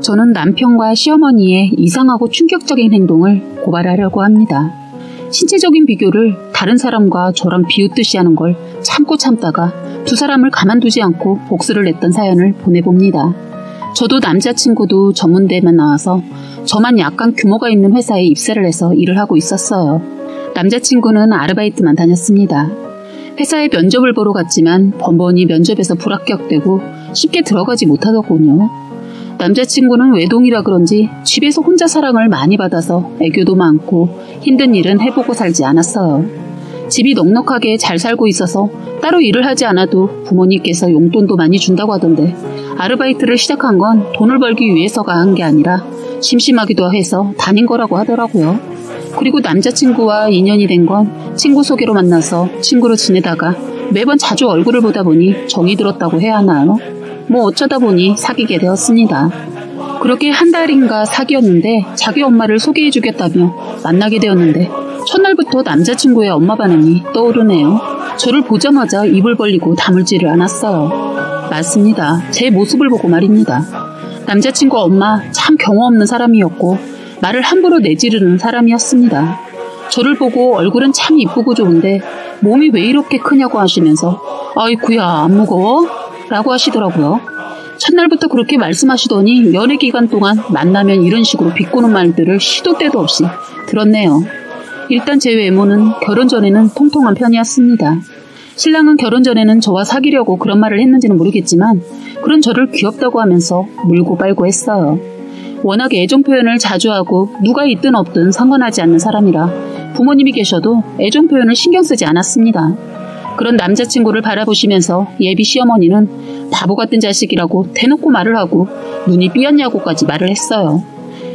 저는 남편과 시어머니의 이상하고 충격적인 행동을 고발하려고 합니다. 신체적인 비교를 다른 사람과 저랑 비웃듯이 하는 걸 참고 참다가 두 사람을 가만두지 않고 복수를 냈던 사연을 보내봅니다. 저도 남자친구도 전문대만 나와서 저만 약간 규모가 있는 회사에 입사를 해서 일을 하고 있었어요. 남자친구는 아르바이트만 다녔습니다. 회사에 면접을 보러 갔지만 번번이 면접에서 불합격되고 쉽게 들어가지 못하더군요. 남자친구는 외동이라 그런지 집에서 혼자 사랑을 많이 받아서 애교도 많고 힘든 일은 해보고 살지 않았어요. 집이 넉넉하게 잘 살고 있어서 따로 일을 하지 않아도 부모님께서 용돈도 많이 준다고 하던데 아르바이트를 시작한 건 돈을 벌기 위해서가 한 게 아니라 심심하기도 해서 다닌 거라고 하더라고요. 그리고 남자친구와 인연이 된 건 친구 소개로 만나서 친구로 지내다가 매번 자주 얼굴을 보다 보니 정이 들었다고 해야 하나요? 뭐 어쩌다 보니 사귀게 되었습니다. 그렇게 한 달인가 사귀었는데 자기 엄마를 소개해주겠다며 만나게 되었는데 첫날부터 남자친구의 엄마 반응이 떠오르네요. 저를 보자마자 입을 벌리고 다물지를 않았어요. 맞습니다. 제 모습을 보고 말입니다. 남자친구 엄마 참 경험 없는 사람이었고 말을 함부로 내지르는 사람이었습니다. 저를 보고 얼굴은 참 이쁘고 좋은데 몸이 왜 이렇게 크냐고 하시면서 아이쿠야 안 무거워? 라고 하시더라고요. 첫날부터 그렇게 말씀하시더니 연애 기간 동안 만나면 이런 식으로 비꼬는 말들을 시도 때도 없이 들었네요. 일단 제 외모는 결혼 전에는 통통한 편이었습니다. 신랑은 결혼 전에는 저와 사귀려고 그런 말을 했는지는 모르겠지만 그런 저를 귀엽다고 하면서 물고 빨고 했어요. 워낙 애정 표현을 자주 하고 누가 있든 없든 상관하지 않는 사람이라 부모님이 계셔도 애정 표현을 신경 쓰지 않았습니다. 그런 남자친구를 바라보시면서 예비 시어머니는 바보 같은 자식이라고 대놓고 말을 하고 눈이 삐었냐고까지 말을 했어요.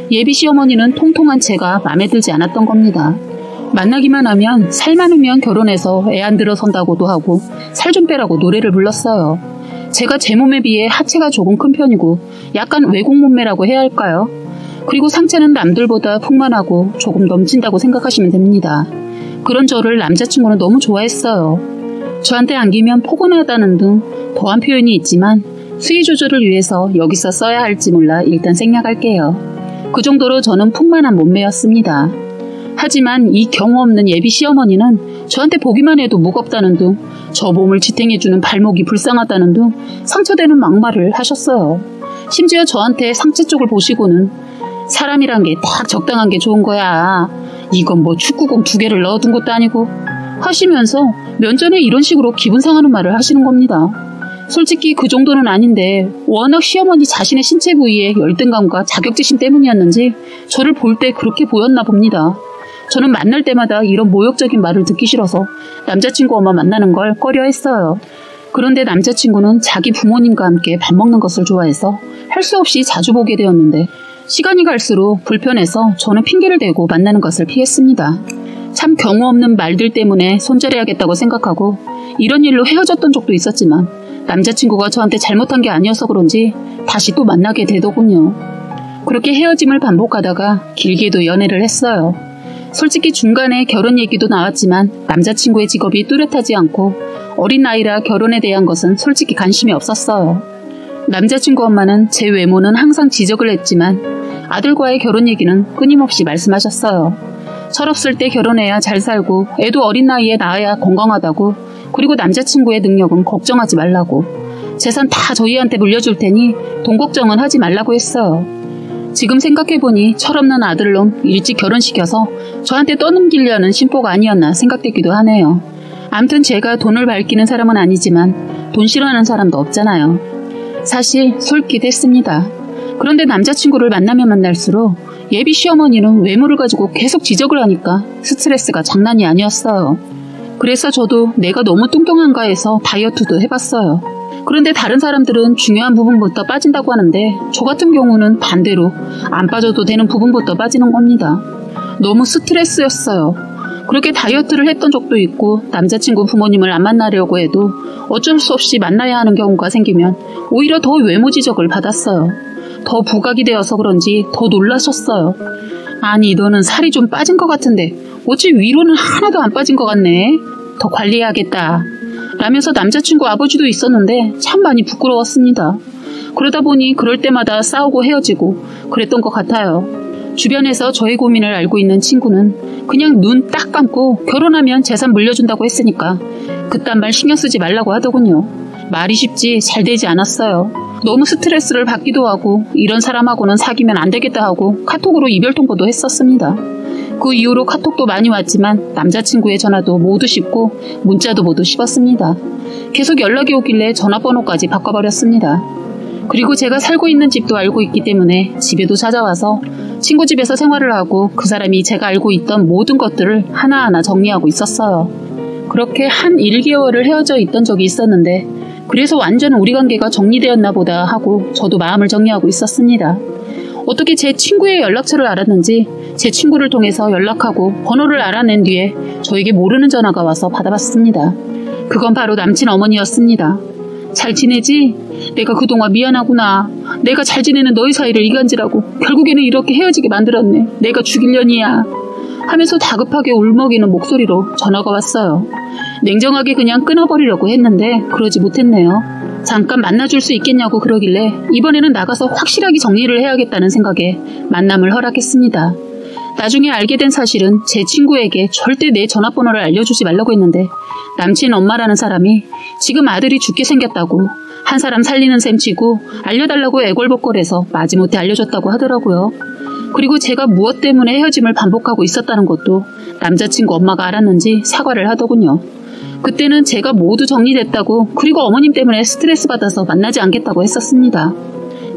예비 시어머니는 통통한 제가 마음에 들지 않았던 겁니다. 만나기만 하면 살 많으면 결혼해서 애 안 들어선다고도 하고 살 좀 빼라고 노래를 불렀어요. 제가 제 몸에 비해 하체가 조금 큰 편이고 약간 외국 몸매라고 해야 할까요? 그리고 상체는 남들보다 풍만하고 조금 넘친다고 생각하시면 됩니다. 그런 저를 남자친구는 너무 좋아했어요. 저한테 안기면 포근하다는 등 더한 표현이 있지만 수위 조절을 위해서 여기서 써야 할지 몰라 일단 생략할게요. 그 정도로 저는 풍만한 몸매였습니다. 하지만 이 경우 없는 예비 시어머니는 저한테 보기만 해도 무겁다는 등 저 몸을 지탱해주는 발목이 불쌍하다는 등 상처되는 막말을 하셨어요. 심지어 저한테 상체 쪽을 보시고는 사람이란 게 딱 적당한 게 좋은 거야. 이건 뭐 축구공 2개를 넣어둔 것도 아니고 하시면서 면전에 이런 식으로 기분 상하는 말을 하시는 겁니다. 솔직히 그 정도는 아닌데 워낙 시어머니 자신의 신체 부위에 열등감과 자격지심 때문이었는지 저를 볼 때 그렇게 보였나 봅니다. 저는 만날 때마다 이런 모욕적인 말을 듣기 싫어서 남자친구 엄마 만나는 걸 꺼려했어요. 그런데 남자친구는 자기 부모님과 함께 밥 먹는 것을 좋아해서 할 수 없이 자주 보게 되었는데 시간이 갈수록 불편해서 저는 핑계를 대고 만나는 것을 피했습니다. 참 경우 없는 말들 때문에 손절해야겠다고 생각하고 이런 일로 헤어졌던 적도 있었지만 남자친구가 저한테 잘못한 게 아니어서 그런지 다시 또 만나게 되더군요. 그렇게 헤어짐을 반복하다가 길게도 연애를 했어요. 솔직히 중간에 결혼 얘기도 나왔지만 남자친구의 직업이 뚜렷하지 않고 어린 나이라 결혼에 대한 것은 솔직히 관심이 없었어요. 남자친구 엄마는 제 외모는 항상 지적을 했지만 아들과의 결혼 얘기는 끊임없이 말씀하셨어요. 철없을 때 결혼해야 잘 살고 애도 어린 나이에 낳아야 건강하다고 그리고 남자친구의 능력은 걱정하지 말라고 재산 다 저희한테 물려줄 테니 돈 걱정은 하지 말라고 했어요. 지금 생각해보니 철없는 아들놈 일찍 결혼시켜서 저한테 떠넘기려는 심보가 아니었나 생각되기도 하네요. 암튼 제가 돈을 밝히는 사람은 아니지만 돈 싫어하는 사람도 없잖아요. 사실 솔깃했습니다. 그런데 남자친구를 만나면 만날수록 예비 시어머니는 외모를 가지고 계속 지적을 하니까 스트레스가 장난이 아니었어요. 그래서 저도 내가 너무 뚱뚱한가 해서 다이어트도 해봤어요. 그런데 다른 사람들은 중요한 부분부터 빠진다고 하는데 저 같은 경우는 반대로 안 빠져도 되는 부분부터 빠지는 겁니다. 너무 스트레스였어요. 그렇게 다이어트를 했던 적도 있고 남자친구 부모님을 안 만나려고 해도 어쩔 수 없이 만나야 하는 경우가 생기면 오히려 더 외모 지적을 받았어요. 더 부각이 되어서 그런지 더 놀라셨어요. 아니 너는 살이 좀 빠진 것 같은데 어찌 위로는 하나도 안 빠진 것 같네. 더 관리해야겠다. 라면서 남자친구 아버지도 있었는데 참 많이 부끄러웠습니다. 그러다 보니 그럴 때마다 싸우고 헤어지고 그랬던 것 같아요. 주변에서 저의 고민을 알고 있는 친구는 그냥 눈 딱 감고 결혼하면 재산 물려준다고 했으니까 그딴 말 신경 쓰지 말라고 하더군요. 말이 쉽지 잘 되지 않았어요. 너무 스트레스를 받기도 하고 이런 사람하고는 사귀면 안 되겠다 하고 카톡으로 이별 통보도 했었습니다. 그 이후로 카톡도 많이 왔지만 남자친구의 전화도 모두 씹고 문자도 모두 씹었습니다. 계속 연락이 오길래 전화번호까지 바꿔버렸습니다. 그리고 제가 살고 있는 집도 알고 있기 때문에 집에도 찾아와서 친구 집에서 생활을 하고 그 사람이 제가 알고 있던 모든 것들을 하나하나 정리하고 있었어요. 그렇게 한 1개월을 헤어져 있던 적이 있었는데 그래서 완전 우리 관계가 정리되었나 보다 하고 저도 마음을 정리하고 있었습니다. 어떻게 제 친구의 연락처를 알았는지 제 친구를 통해서 연락하고 번호를 알아낸 뒤에 저에게 모르는 전화가 와서 받아봤습니다. 그건 바로 남친 어머니였습니다. 잘 지내지? 내가 그동안 미안하구나. 내가 잘 지내는 너희 사이를 이간질하고 결국에는 이렇게 헤어지게 만들었네. 내가 죽일년이야. 하면서 다급하게 울먹이는 목소리로 전화가 왔어요. 냉정하게 그냥 끊어버리려고 했는데 그러지 못했네요. 잠깐 만나줄 수 있겠냐고 그러길래 이번에는 나가서 확실하게 정리를 해야겠다는 생각에 만남을 허락했습니다. 나중에 알게 된 사실은 제 친구에게 절대 내 전화번호를 알려주지 말라고 했는데 남친 엄마라는 사람이 지금 아들이 죽게 생겼다고 한 사람 살리는 셈 치고 알려달라고 애걸복걸해서 마지못해 알려줬다고 하더라고요. 그리고 제가 무엇 때문에 헤어짐을 반복하고 있었다는 것도 남자친구 엄마가 알았는지 사과를 하더군요. 그때는 제가 모두 정리됐다고 그리고 어머님 때문에 스트레스 받아서 만나지 않겠다고 했었습니다.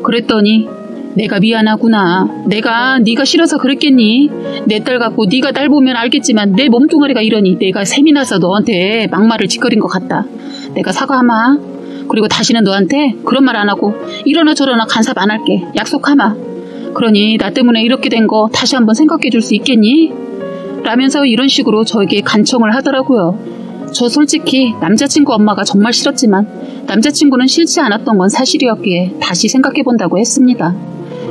그랬더니 내가 미안하구나. 내가 네가 싫어서 그랬겠니? 내 딸 갖고 네가 날 보면 알겠지만 내 몸뚱아리가 이러니 내가 셈이 나서 너한테 막말을 짓거린 것 같다. 내가 사과하마. 그리고 다시는 너한테 그런 말 안 하고 이러나 저러나 간섭 안 할게. 약속하마. 그러니 나 때문에 이렇게 된 거 다시 한번 생각해 줄 수 있겠니? 라면서 이런 식으로 저에게 간청을 하더라고요. 저 솔직히 남자친구 엄마가 정말 싫었지만 남자친구는 싫지 않았던 건 사실이었기에 다시 생각해 본다고 했습니다.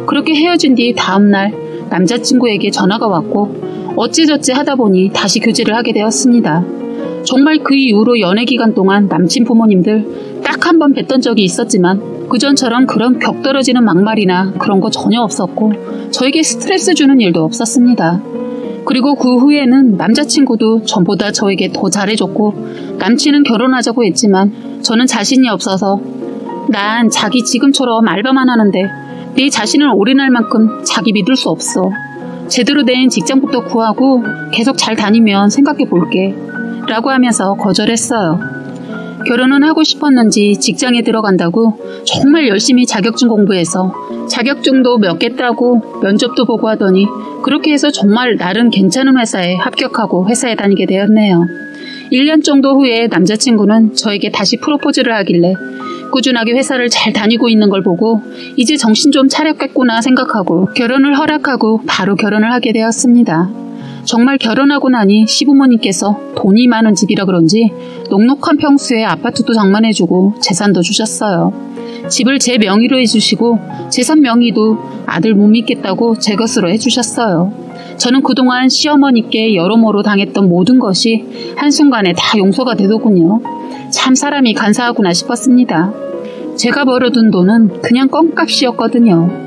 그렇게 헤어진 뒤 다음날 남자친구에게 전화가 왔고 어찌저찌 하다 보니 다시 교제를 하게 되었습니다. 정말 그 이후로 연애 기간 동안 남친 부모님들 딱 한 번 뵀던 적이 있었지만 그전처럼 그런 격 떨어지는 막말이나 그런 거 전혀 없었고 저에게 스트레스 주는 일도 없었습니다. 그리고 그 후에는 남자친구도 전보다 저에게 더 잘해줬고 남친은 결혼하자고 했지만 저는 자신이 없어서 난 자기 지금처럼 알바만 하는데 내 자신을 올인할 만큼 자기 믿을 수 없어. 제대로 된 직장부터 구하고 계속 잘 다니면 생각해 볼게. 라고 하면서 거절했어요. 결혼은 하고 싶었는지 직장에 들어간다고 정말 열심히 자격증 공부해서 자격증도 몇 개 따고 면접도 보고 하더니 그렇게 해서 정말 나름 괜찮은 회사에 합격하고 회사에 다니게 되었네요. 1년 정도 후에 남자친구는 저에게 다시 프로포즈를 하길래 꾸준하게 회사를 잘 다니고 있는 걸 보고 이제 정신 좀 차렸겠구나 생각하고 결혼을 허락하고 바로 결혼을 하게 되었습니다. 정말 결혼하고 나니 시부모님께서 돈이 많은 집이라 그런지 넉넉한 평수에 아파트도 장만해주고 재산도 주셨어요. 집을 제 명의로 해주시고 재산 명의도 아들 못 믿겠다고 제 것으로 해주셨어요. 저는 그동안 시어머니께 여러모로 당했던 모든 것이 한순간에 다 용서가 되더군요. 참 사람이 간사하구나 싶었습니다. 제가 벌어둔 돈은 그냥 껌값이었거든요.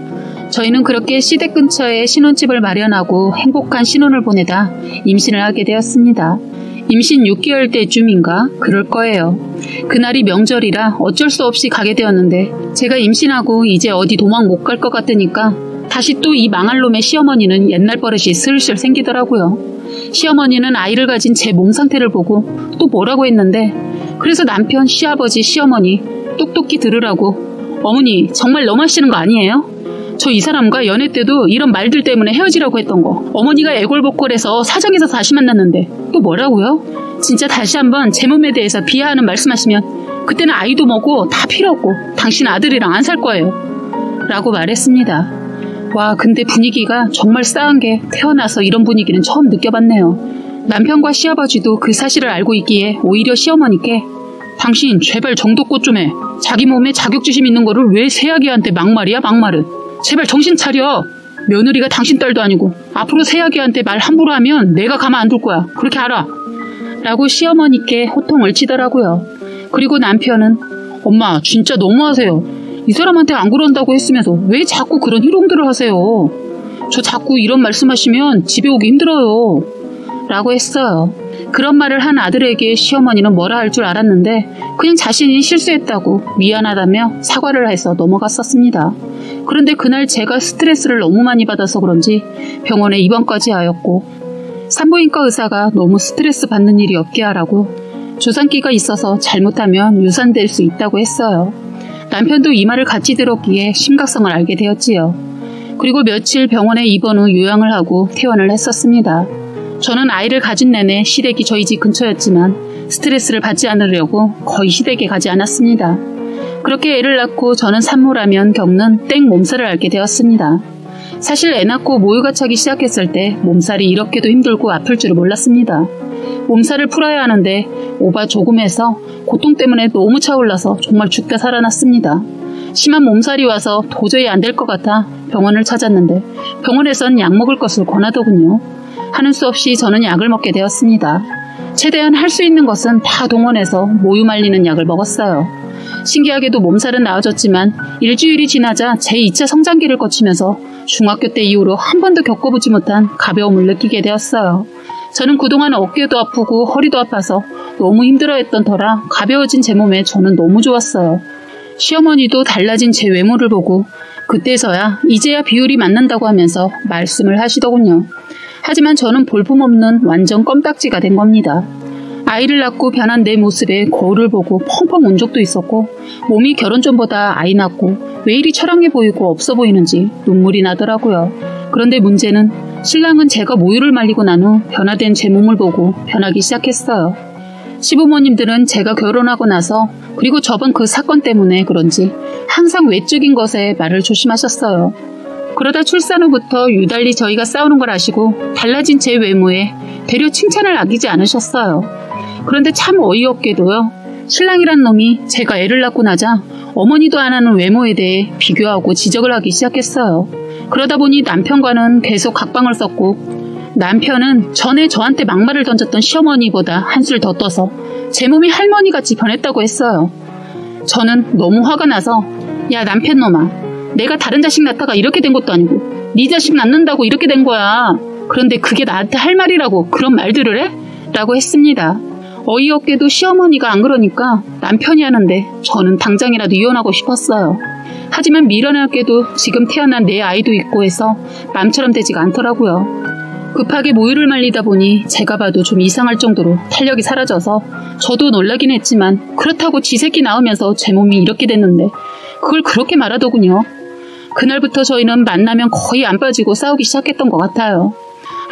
저희는 그렇게 시댁 근처에 신혼집을 마련하고 행복한 신혼을 보내다 임신을 하게 되었습니다. 임신 6개월 때쯤인가 그럴 거예요. 그날이 명절이라 어쩔 수 없이 가게 되었는데 제가 임신하고 이제 어디 도망 못 갈 것 같으니까 다시 또 이 망할 놈의 시어머니는 옛날 버릇이 슬슬 생기더라고요. 시어머니는 아이를 가진 제 몸 상태를 보고 또 뭐라고 했는데 그래서 남편, 시아버지, 시어머니 똑똑히 들으라고 어머니 정말 너무하시는 거 아니에요? 저 이 사람과 연애 때도 이런 말들 때문에 헤어지라고 했던 거 어머니가 애골복골해서 사정해서 다시 만났는데 또 뭐라고요? 진짜 다시 한번 제 몸에 대해서 비하하는 말씀하시면 그때는 아이도 뭐고 다 필요 없고 당신 아들이랑 안 살 거예요 라고 말했습니다. 와 근데 분위기가 정말 싸한 게 태어나서 이런 분위기는 처음 느껴봤네요. 남편과 시아버지도 그 사실을 알고 있기에 오히려 시어머니께 당신 제발 정도껏 좀 해. 자기 몸에 자격지심 있는 거를 왜 새아기한테 막말이야 막말은. 제발 정신 차려. 며느리가 당신 딸도 아니고 앞으로 새아기한테 말 함부로 하면 내가 가만 안 둘 거야. 그렇게 알아. 라고 시어머니께 호통을 치더라고요. 그리고 남편은 엄마 진짜 너무하세요. 이 사람한테 안 그런다고 했으면서 왜 자꾸 그런 희롱들을 하세요? 저 자꾸 이런 말씀하시면 집에 오기 힘들어요. 라고 했어요. 그런 말을 한 아들에게 시어머니는 뭐라 할 줄 알았는데 그냥 자신이 실수했다고 미안하다며 사과를 해서 넘어갔었습니다. 그런데 그날 제가 스트레스를 너무 많이 받아서 그런지 병원에 입원까지 하였고 산부인과 의사가 너무 스트레스 받는 일이 없게 하라고 조산기가 있어서 잘못하면 유산될 수 있다고 했어요. 남편도 이 말을 같이 들었기에 심각성을 알게 되었지요. 그리고 며칠 병원에 입원 후 요양을 하고 퇴원을 했었습니다. 저는 아이를 가진 내내 시댁이 저희 집 근처였지만 스트레스를 받지 않으려고 거의 시댁에 가지 않았습니다. 그렇게 애를 낳고 저는 산모라면 겪는 땡 몸살을 앓게 되었습니다. 사실 애 낳고 모유가 차기 시작했을 때 몸살이 이렇게도 힘들고 아플 줄을 몰랐습니다. 몸살을 풀어야 하는데 오바 조금 해서 고통 때문에 너무 차올라서 정말 죽다 살아났습니다. 심한 몸살이 와서 도저히 안 될 것 같아 병원을 찾았는데 병원에선 약 먹을 것을 권하더군요. 하는 수 없이 저는 약을 먹게 되었습니다. 최대한 할 수 있는 것은 다 동원해서 모유 말리는 약을 먹었어요. 신기하게도 몸살은 나아졌지만 일주일이 지나자 제2차 성장기를 거치면서 중학교 때 이후로 한 번도 겪어보지 못한 가벼움을 느끼게 되었어요. 저는 그동안 어깨도 아프고 허리도 아파서 너무 힘들어했던 터라 가벼워진 제 몸에 저는 너무 좋았어요. 시어머니도 달라진 제 외모를 보고 그때서야 이제야 비율이 맞는다고 하면서 말씀을 하시더군요. 하지만 저는 볼품없는 완전 껌딱지가 된 겁니다. 아이를 낳고 변한 내 모습에 거울을 보고 펑펑 운 적도 있었고 몸이 결혼 전보다 아이 낳고 왜 이리 처량해 보이고 없어 보이는지 눈물이 나더라고요. 그런데 문제는 신랑은 제가 모유를 말리고 난 후 변화된 제 몸을 보고 변하기 시작했어요. 시부모님들은 제가 결혼하고 나서 그리고 저번 그 사건 때문에 그런지 항상 외적인 것에 말을 조심하셨어요. 그러다 출산 후부터 유달리 저희가 싸우는 걸 아시고 달라진 제 외모에 되려 칭찬을 아끼지 않으셨어요. 그런데 참 어이없게도요. 신랑이란 놈이 제가 애를 낳고 나자 어머니도 안 하는 외모에 대해 비교하고 지적을 하기 시작했어요. 그러다 보니 남편과는 계속 각방을 썼고 남편은 전에 저한테 막말을 던졌던 시어머니보다 한술 더 떠서 제 몸이 할머니같이 변했다고 했어요. 저는 너무 화가 나서 야 남편놈아 내가 다른 자식 낳다가 이렇게 된 것도 아니고 네 자식 낳는다고 이렇게 된 거야. 그런데 그게 나한테 할 말이라고 그런 말들을 해? 라고 했습니다. 어이없게도 시어머니가 안 그러니까 남편이 하는데 저는 당장이라도 이혼하고 싶었어요. 하지만 미련하게도 지금 태어난 내 아이도 있고 해서 맘처럼 되지가 않더라고요. 급하게 모유를 말리다 보니 제가 봐도 좀 이상할 정도로 탄력이 사라져서 저도 놀라긴 했지만 그렇다고 지 새끼 낳으면서 제 몸이 이렇게 됐는데 그걸 그렇게 말하더군요. 그날부터 저희는 만나면 거의 안 빠지고 싸우기 시작했던 것 같아요.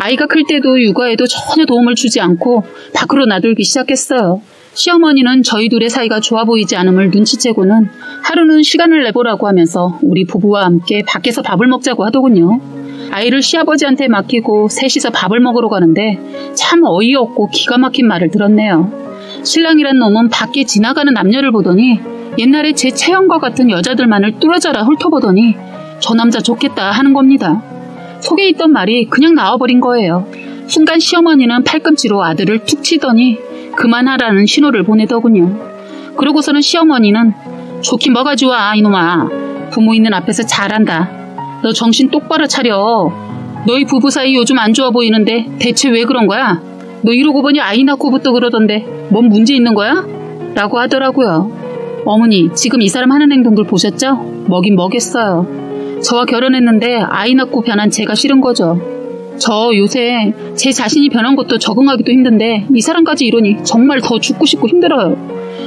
아이가 클 때도 육아에도 전혀 도움을 주지 않고 밖으로 나돌기 시작했어요. 시어머니는 저희 둘의 사이가 좋아 보이지 않음을 눈치채고는 하루는 시간을 내보라고 하면서 우리 부부와 함께 밖에서 밥을 먹자고 하더군요. 아이를 시아버지한테 맡기고 셋이서 밥을 먹으러 가는데 참 어이없고 기가 막힌 말을 들었네요. 신랑이란 놈은 밖에 지나가는 남녀를 보더니 옛날에 제 체형과 같은 여자들만을 뚫어져라 훑어보더니 저 남자 좋겠다 하는 겁니다. 속에 있던 말이 그냥 나와버린 거예요. 순간 시어머니는 팔꿈치로 아들을 툭 치더니 그만하라는 신호를 보내더군요. 그러고서는 시어머니는 좋긴 뭐가 좋아 이놈아. 부모 있는 앞에서 잘한다. 너 정신 똑바로 차려. 너희 부부 사이 요즘 안 좋아 보이는데 대체 왜 그런 거야? 너 이러고 보니 아이 낳고부터 그러던데 뭔 문제 있는 거야? 라고 하더라고요. 어머니 지금 이 사람 하는 행동들 보셨죠? 먹긴 먹였어요. 저와 결혼했는데 아이 낳고 변한 제가 싫은 거죠. 저 요새 제 자신이 변한 것도 적응하기도 힘든데 이 사람까지 이러니 정말 더 죽고 싶고 힘들어요.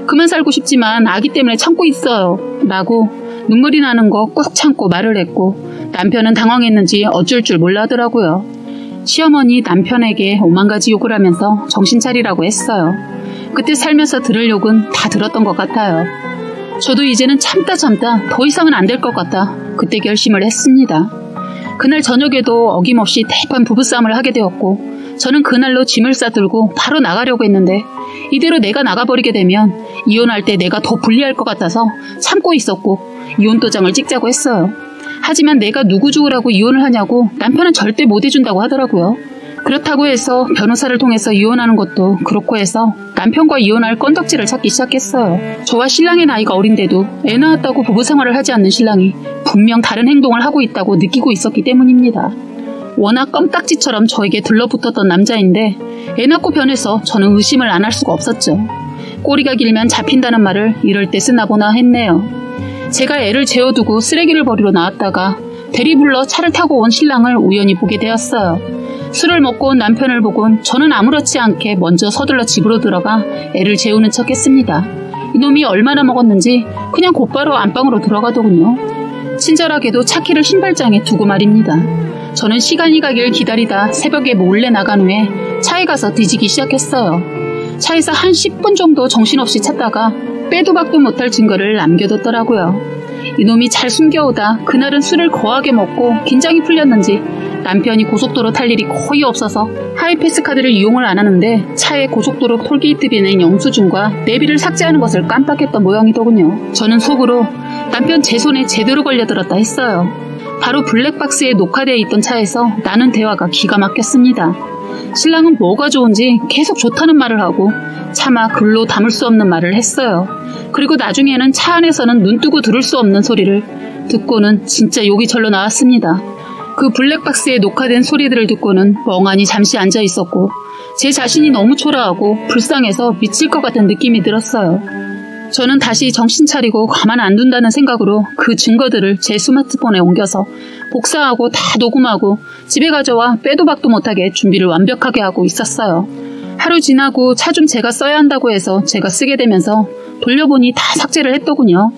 그만 살고 싶지만 아기 때문에 참고 있어요. 라고 눈물이 나는 거 꾹 참고 말을 했고 남편은 당황했는지 어쩔 줄 몰라 하더라고요. 시어머니 남편에게 오만 가지 욕을 하면서 정신 차리라고 했어요. 그때 살면서 들을 욕은 다 들었던 것 같아요. 저도 이제는 참다 더 이상은 안 될 것 같다. 그때 결심을 했습니다. 그날 저녁에도 어김없이 대판 부부싸움을 하게 되었고 저는 그날로 짐을 싸들고 바로 나가려고 했는데 이대로 내가 나가버리게 되면 이혼할 때 내가 더 불리할 것 같아서 참고 있었고 이혼 도장을 찍자고 했어요. 하지만 내가 누구 죽으라고 이혼을 하냐고 남편은 절대 못 해준다고 하더라고요. 그렇다고 해서 변호사를 통해서 이혼하는 것도 그렇고 해서 남편과 이혼할 건덕지를 찾기 시작했어요. 저와 신랑의 나이가 어린데도 애 낳았다고 부부 생활을 하지 않는 신랑이 분명 다른 행동을 하고 있다고 느끼고 있었기 때문입니다. 워낙 껌딱지처럼 저에게 들러붙었던 남자인데 애 낳고 변해서 저는 의심을 안 할 수가 없었죠. 꼬리가 길면 잡힌다는 말을 이럴 때 쓰나 보나 했네요. 제가 애를 재워두고 쓰레기를 버리러 나왔다가 대리 불러 차를 타고 온 신랑을 우연히 보게 되었어요. 술을 먹고 온 남편을 보곤 저는 아무렇지 않게 먼저 서둘러 집으로 들어가 애를 재우는 척 했습니다. 이놈이 얼마나 먹었는지 그냥 곧바로 안방으로 들어가더군요. 친절하게도 차키를 신발장에 두고 말입니다. 저는 시간이 가길 기다리다 새벽에 몰래 나간 후에 차에 가서 뒤지기 시작했어요. 차에서 한 10분 정도 정신없이 찾다가 빼도 박도 못할 증거를 남겨뒀더라고요. 이놈이 잘 숨겨오다 그날은 술을 거하게 먹고 긴장이 풀렸는지 남편이 고속도로 탈 일이 거의 없어서 하이패스 카드를 이용을 안 하는데 차에 고속도로 톨게이트 비는 영수증과 내비를 삭제하는 것을 깜빡했던 모양이더군요. 저는 속으로 남편 제 손에 제대로 걸려들었다 했어요. 바로 블랙박스에 녹화되어 있던 차에서 나눈 대화가 기가 막혔습니다. 신랑은 뭐가 좋은지 계속 좋다는 말을 하고 차마 글로 담을 수 없는 말을 했어요. 그리고 나중에는 차 안에서는 눈뜨고 들을 수 없는 소리를 듣고는 진짜 욕이 절로 나왔습니다. 그 블랙박스에 녹화된 소리들을 듣고는 멍하니 잠시 앉아 있었고 제 자신이 너무 초라하고 불쌍해서 미칠 것 같은 느낌이 들었어요. 저는 다시 정신 차리고 가만 안 둔다는 생각으로 그 증거들을 제 스마트폰에 옮겨서 복사하고 다 녹음하고 집에 가져와 빼도 박도 못하게 준비를 완벽하게 하고 있었어요. 하루 지나고 차 좀 제가 써야 한다고 해서 제가 쓰게 되면서 돌려보니 다 삭제를 했더군요.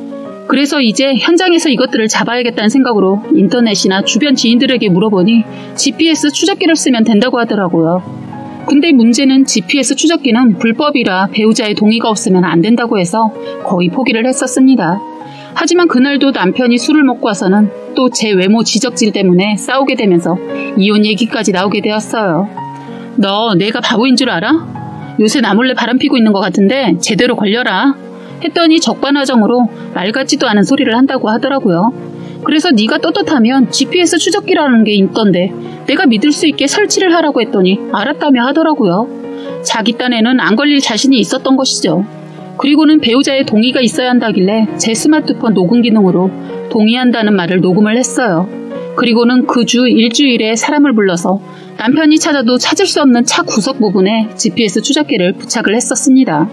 그래서 이제 현장에서 이것들을 잡아야겠다는 생각으로 인터넷이나 주변 지인들에게 물어보니 GPS 추적기를 쓰면 된다고 하더라고요. 근데 문제는 GPS 추적기는 불법이라 배우자의 동의가 없으면 안 된다고 해서 거의 포기를 했었습니다. 하지만 그날도 남편이 술을 먹고 와서는 또 제 외모 지적질 때문에 싸우게 되면서 이혼 얘기까지 나오게 되었어요. 너 내가 바보인 줄 알아? 요새 나 몰래 바람 피고 있는 것 같은데 제대로 걸려라. 했더니 적반하장으로 말 같지도 않은 소리를 한다고 하더라고요. 그래서 네가 떳떳하면 GPS 추적기라는 게 있던데 내가 믿을 수 있게 설치를 하라고 했더니 알았다며 하더라고요. 자기 딴에는 안 걸릴 자신이 있었던 것이죠. 그리고는 배우자의 동의가 있어야 한다길래 제 스마트폰 녹음 기능으로 동의한다는 말을 녹음을 했어요. 그리고는 그 주 일주일에 사람을 불러서 남편이 찾아도 찾을 수 없는 차 구석 부분에 GPS 추적기를 부착을 했었습니다.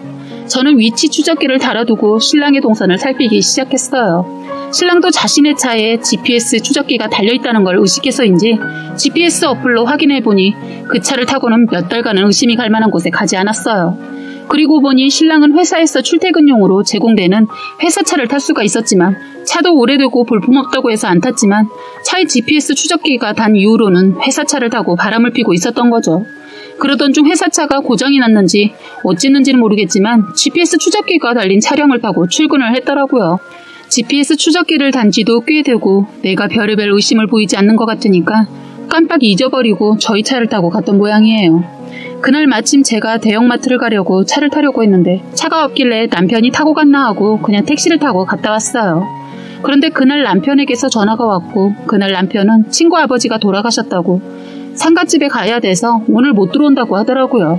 저는 위치 추적기를 달아두고 신랑의 동선을 살피기 시작했어요. 신랑도 자신의 차에 GPS 추적기가 달려있다는 걸 의식해서인지 GPS 어플로 확인해보니 그 차를 타고는 몇 달간은 의심이 갈 만한 곳에 가지 않았어요. 그리고 보니 신랑은 회사에서 출퇴근용으로 제공되는 회사차를 탈 수가 있었지만 차도 오래되고 볼품없다고 해서 안 탔지만 차에 GPS 추적기가 단 이후로는 회사차를 타고 바람을 피고 있었던 거죠. 그러던 중 회사차가 고장이 났는지 어쨌는지는 모르겠지만 GPS 추적기가 달린 차량을 타고 출근을 했더라고요. GPS 추적기를 단 지도 꽤 되고 내가 별의별 의심을 보이지 않는 것 같으니까 깜빡 잊어버리고 저희 차를 타고 갔던 모양이에요. 그날 마침 제가 대형마트를 가려고 차를 타려고 했는데 차가 없길래 남편이 타고 갔나 하고 그냥 택시를 타고 갔다 왔어요. 그런데 그날 남편에게서 전화가 왔고 그날 남편은 친구 아버지가 돌아가셨다고 상갓집에 가야 돼서 오늘 못 들어온다고 하더라고요.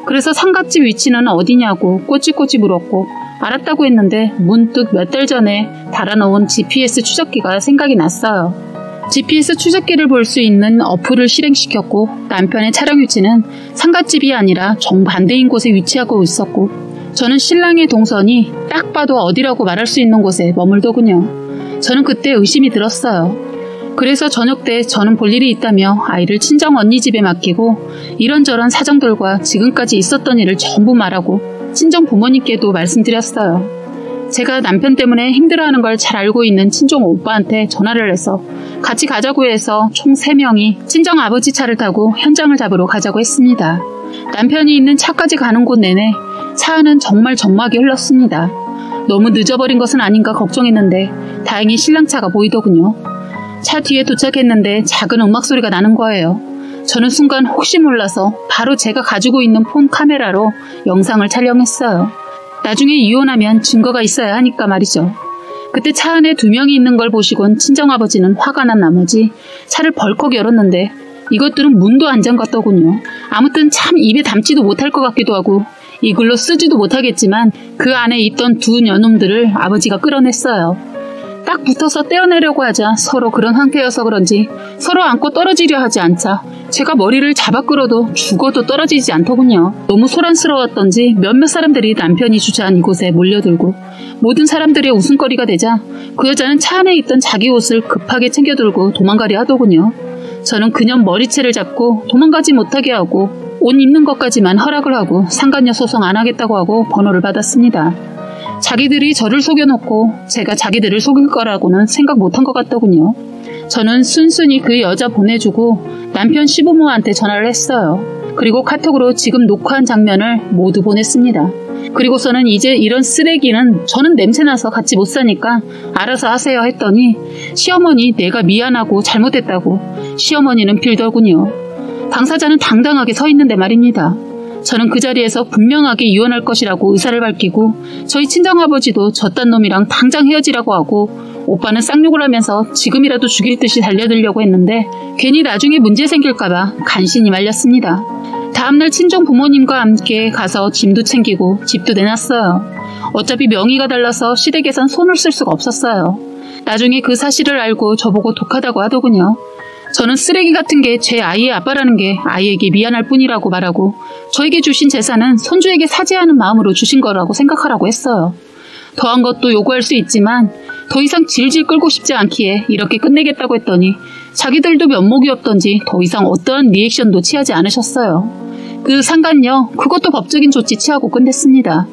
그래서 상갓집 위치는 어디냐고 꼬치꼬치 물었고 알았다고 했는데 문득 몇 달 전에 달아놓은 GPS 추적기가 생각이 났어요. GPS 추적기를 볼 수 있는 어플을 실행시켰고 남편의 차량 위치는 상갓집이 아니라 정반대인 곳에 위치하고 있었고 저는 신랑의 동선이 딱 봐도 어디라고 말할 수 있는 곳에 머물더군요. 저는 그때 의심이 들었어요. 그래서 저녁 때 저는 볼 일이 있다며 아이를 친정 언니 집에 맡기고 이런저런 사정들과 지금까지 있었던 일을 전부 말하고 친정 부모님께도 말씀드렸어요. 제가 남편 때문에 힘들어하는 걸 잘 알고 있는 친정 오빠한테 전화를 해서 같이 가자고 해서 총 3명이 친정 아버지 차를 타고 현장을 잡으러 가자고 했습니다. 남편이 있는 차까지 가는 곳 내내 차 안은 정말 적막이 흘렀습니다. 너무 늦어버린 것은 아닌가 걱정했는데 다행히 신랑 차가 보이더군요. 차 뒤에 도착했는데 작은 음악 소리가 나는 거예요. 저는 순간 혹시 몰라서 바로 제가 가지고 있는 폰 카메라로 영상을 촬영했어요. 나중에 이혼하면 증거가 있어야 하니까 말이죠. 그때 차 안에 2명이 있는 걸 보시곤 친정아버지는 화가 난 나머지 차를 벌컥 열었는데 이것들은 문도 안 잠갔더군요. 아무튼 참 입에 담지도 못할 것 같기도 하고 이 글로 쓰지도 못하겠지만 그 안에 있던 두 년놈들을 아버지가 끌어냈어요. 딱 붙어서 떼어내려고 하자 서로 그런 상태여서 그런지 서로 안고 떨어지려 하지 않자 제가 머리를 잡아 끌어도 죽어도 떨어지지 않더군요. 너무 소란스러웠던지 몇몇 사람들이 남편이 주저한 이곳에 몰려들고 모든 사람들의 웃음거리가 되자 그 여자는 차 안에 있던 자기 옷을 급하게 챙겨들고 도망가려 하더군요. 저는 그녀 머리채를 잡고 도망가지 못하게 하고 옷 입는 것까지만 허락을 하고 상간녀 소송 안 하겠다고 하고 번호를 받았습니다. 자기들이 저를 속여놓고 제가 자기들을 속일 거라고는 생각 못한 것 같더군요. 저는 순순히 그 여자 보내주고 남편 시부모한테 전화를 했어요. 그리고 카톡으로 지금 녹화한 장면을 모두 보냈습니다. 그리고서는 이제 이런 쓰레기는 저는 냄새나서 같이 못 사니까 알아서 하세요 했더니 시어머니 내가 미안하고 잘못했다고 시어머니는 빌더군요. 당사자는 당당하게 서 있는데 말입니다. 저는 그 자리에서 분명하게 이혼할 것이라고 의사를 밝히고 저희 친정아버지도 저딴 놈이랑 당장 헤어지라고 하고 오빠는 쌍욕을 하면서 지금이라도 죽일 듯이 달려들려고 했는데 괜히 나중에 문제 생길까봐 간신히 말렸습니다. 다음날 친정 부모님과 함께 가서 짐도 챙기고 집도 내놨어요. 어차피 명의가 달라서 시댁에선 손을 쓸 수가 없었어요. 나중에 그 사실을 알고 저보고 독하다고 하더군요. 저는 쓰레기 같은 게 제 아이의 아빠라는 게 아이에게 미안할 뿐이라고 말하고 저에게 주신 재산은 손주에게 사죄하는 마음으로 주신 거라고 생각하라고 했어요. 더한 것도 요구할 수 있지만 더 이상 질질 끌고 싶지 않기에 이렇게 끝내겠다고 했더니 자기들도 면목이 없던지 더 이상 어떠한 리액션도 취하지 않으셨어요. 그 상간녀 그것도 법적인 조치 취하고 끝냈습니다.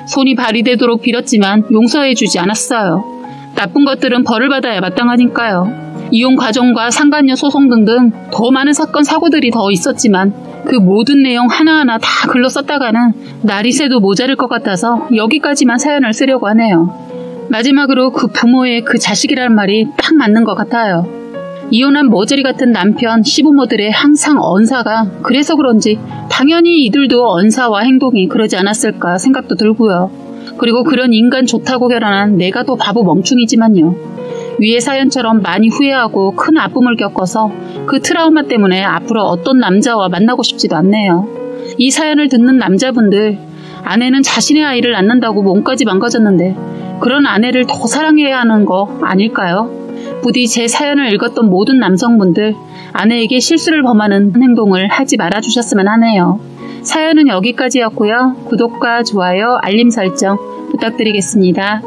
손이 발휘되도록 빌었지만 용서해주지 않았어요. 나쁜 것들은 벌을 받아야 마땅하니까요. 이혼 과정과 상간녀 소송 등등 더 많은 사건 사고들이 더 있었지만 그 모든 내용 하나하나 다 글로 썼다가는 날이 새도 모자랄 것 같아서 여기까지만 사연을 쓰려고 하네요. 마지막으로 그 부모의 그 자식이라는 말이 딱 맞는 것 같아요. 이혼한 머저리 같은 남편, 시부모들의 항상 언사가 그래서 그런지 당연히 이들도 언사와 행동이 그러지 않았을까 생각도 들고요. 그리고 그런 인간 좋다고 결혼한 내가 더 바보 멍충이지만요. 위의 사연처럼 많이 후회하고 큰 아픔을 겪어서 그 트라우마 때문에 앞으로 어떤 남자와 만나고 싶지도 않네요. 이 사연을 듣는 남자분들, 아내는 자신의 아이를 낳는다고 몸까지 망가졌는데 그런 아내를 더 사랑해야 하는 거 아닐까요? 부디 제 사연을 읽었던 모든 남성분들, 아내에게 실수를 범하는 행동을 하지 말아주셨으면 하네요. 사연은 여기까지였고요. 구독과 좋아요, 알림 설정 부탁드리겠습니다.